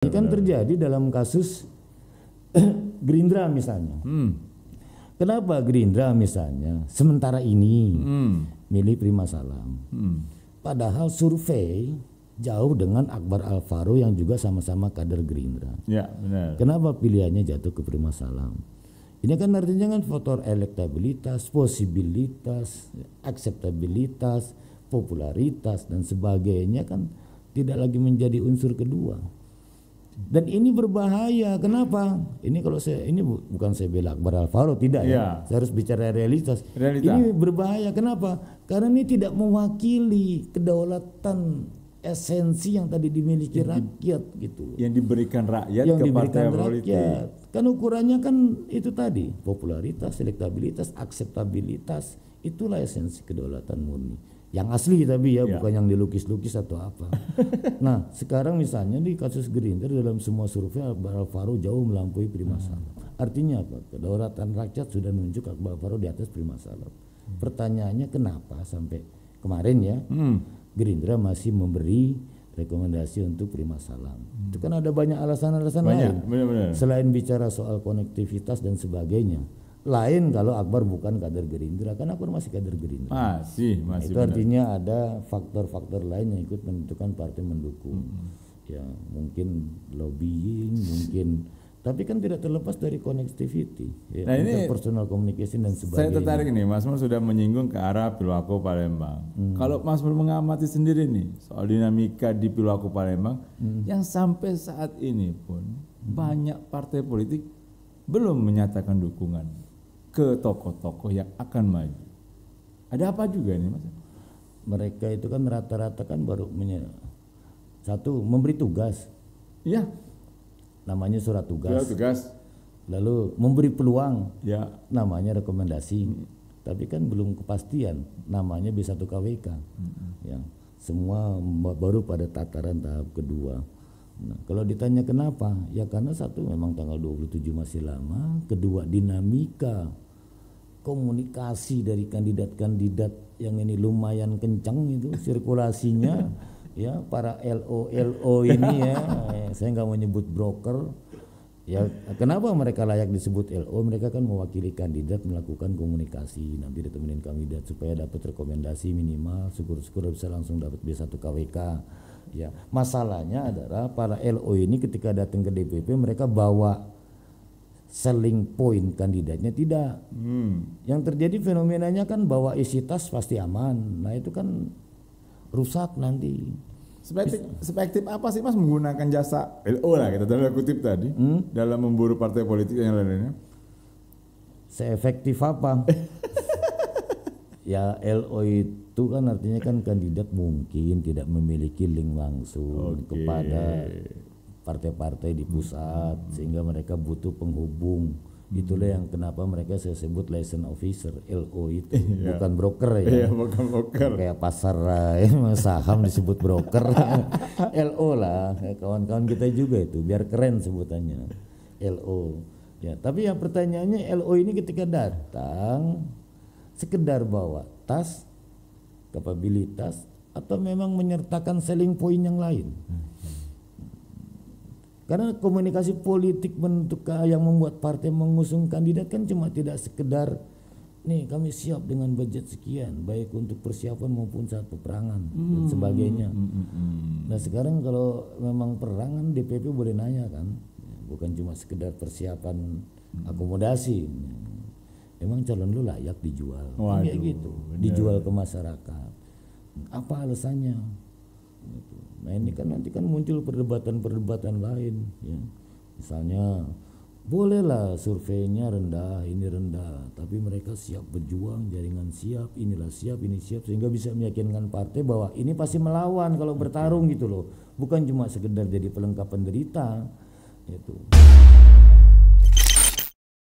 Ini kan terjadi dalam kasus Gerindra misalnya. Kenapa Gerindra misalnya sementara ini milih Prima Salam? Padahal survei jauh dengan Akbar Alvaro yang juga sama-sama kader Gerindra. Ya, benar. Kenapa pilihannya jatuh ke Prima Salam? Ini kan artinya kan faktor elektabilitas, posibilitas, akseptabilitas, popularitas dan sebagainya kan tidak lagi menjadi unsur kedua. Dan ini berbahaya. Kenapa? Ini kalau saya bukan saya bela Akbar Alvaro, tidak ya. Saya harus bicara realitas. Ini berbahaya. Kenapa? Karena ini tidak mewakili kedaulatan esensi yang tadi dimiliki rakyat gitu. Yang diberikan rakyat ke partai politik. Kan ukurannya kan itu tadi, popularitas, elektabilitas, akseptabilitas. Itulah esensi kedaulatan murni. Yang asli tapi bukan yang dilukis-lukis atau apa. Nah sekarang misalnya di kasus Gerindra dalam semua survei Akbar Alvaro jauh melampaui Prima Salam. Artinya apa? Kedaulatan rakyat sudah menunjuk Akbar Alvaro di atas Prima Salam. Pertanyaannya kenapa sampai kemarin ya Gerindra masih memberi rekomendasi untuk Prima Salam. Itu kan ada banyak alasan-alasan lain. Benar-benar. Selain bicara soal konektivitas dan sebagainya. Lain kalau Akbar bukan kader Gerindra, kan Akbar masih kader Gerindra. Masih itu benar. Artinya ada faktor-faktor lain yang ikut menentukan partai mendukung. Ya mungkin lobbying, mungkin, tapi kan tidak terlepas dari connectivity, ya, nah ini personal communication dan sebagainya. Saya tertarik nih, Mas Mur sudah menyinggung ke arah Pilwako Palembang. Kalau Mas Mur mengamati sendiri nih soal dinamika di Pilwako Palembang, yang sampai saat ini pun banyak partai politik belum menyatakan dukungan ke tokoh-tokoh yang akan maju. Ada apa juga nih Mas? Mereka itu kan rata-rata kan baru satu memberi tugas. Iya. Namanya surat tugas. Surat tugas. Lalu memberi peluang. Ya. Namanya rekomendasi. Tapi kan belum kepastian. Namanya B1 KWK. Ya. Semua baru pada tataran tahap kedua. Nah, kalau ditanya kenapa? Ya karena satu memang tanggal 27 masih lama, kedua dinamika komunikasi dari kandidat-kandidat yang ini lumayan kencang itu sirkulasinya ya para LO ini ya saya nggak mau nyebut broker ya. Kenapa mereka layak disebut LO? Mereka kan mewakili kandidat melakukan komunikasi, nanti ditemenin kandidat supaya dapat rekomendasi minimal, syukur-syukur bisa langsung dapat B1 KWK. Ya, masalahnya adalah para LO ini ketika datang ke DPP mereka bawa selling point kandidatnya tidak. Yang terjadi fenomenanya kan bawa isi tas pasti aman. Nah itu kan rusak nanti. Seperti apa sih Mas menggunakan jasa LO lah kita dalam kutip tadi dalam memburu partai politik yang lainnya? Seefektif apa? Ya LO itu kan artinya kan kandidat mungkin tidak memiliki link langsung kepada partai-partai di pusat sehingga mereka butuh penghubung. Itulah yang kenapa mereka saya sebut liaison officer LO itu bukan broker ya. Bukan broker. Kayak pasar saham disebut broker. LO lah kawan-kawan kita juga itu biar keren sebutannya LO. Ya tapi yang pertanyaannya LO ini ketika datang sekedar bawa tas, kapabilitas, atau memang menyertakan selling point yang lain. Karena komunikasi politik menentukan yang membuat partai mengusung kandidat kan cuma tidak sekedar nih kami siap dengan budget sekian baik untuk persiapan maupun saat peperangan dan sebagainya. Nah sekarang kalau memang perangan DPP boleh nanya kan, bukan cuma sekedar persiapan akomodasi. Emang calon lu layak dijual? Kayak gitu, dijual ke masyarakat. Apa alasannya? Gitu. Nah ini kan nanti kan muncul perdebatan-perdebatan lain, ya. Misalnya bolehlah surveinya rendah, ini rendah, tapi mereka siap berjuang, jaringan siap, inilah siap, ini siap, sehingga bisa meyakinkan partai bahwa ini pasti melawan kalau bertarung gitu loh, bukan cuma sekedar jadi pelengkap penderita, gitu.